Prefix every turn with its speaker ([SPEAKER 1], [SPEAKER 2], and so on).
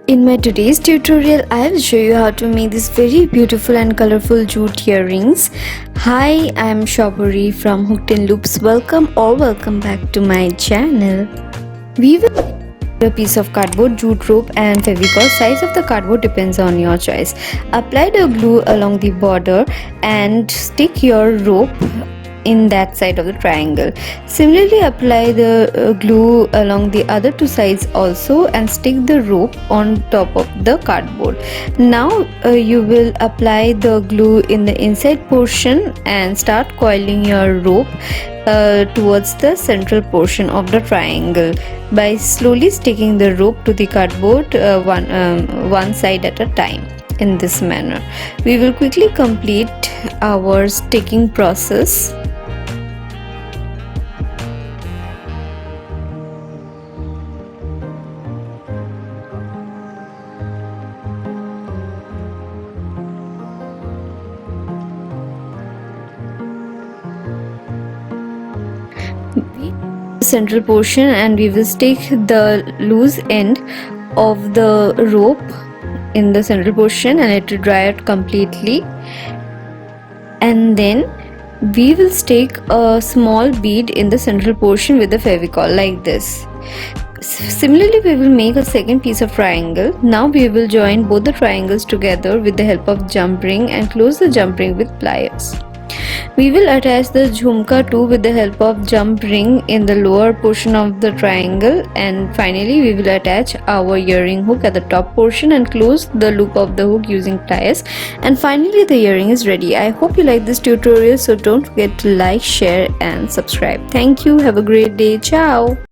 [SPEAKER 1] In my today's tutorial, I will show you how to make these very beautiful and colorful jute earrings. Hi, I am Shoburi from Hooked in Loops. Welcome back to my channel. We will need a piece of cardboard, jute rope and fevicol. Size of the cardboard depends on your choice. Apply the glue along the border and stick your rope in that side of the triangle. Similarly, apply the glue along the other two sides also and stick the rope on top of the cardboard. Now you will apply the glue in the inside portion and start coiling your rope towards the central portion of the triangle by slowly sticking the rope to the cardboard one side at a time. In this manner, we will quickly complete our sticking process. Central portion, and we will stick the loose end of the rope in the central portion and it will dry out completely, and then we will stick a small bead in the central portion with the fevicol like this. Similarly, we will make a second piece of triangle. Now we will join both the triangles together with the help of jump ring and close the jump ring with pliers. We will attach the jhumka too with the help of jump ring in the lower portion of the triangle, and finally we will attach our earring hook at the top portion and close the loop of the hook using pliers, and finally the earring is ready. I hope you like this tutorial, so don't forget to like, share and subscribe. Thank you. Have a great day. Ciao.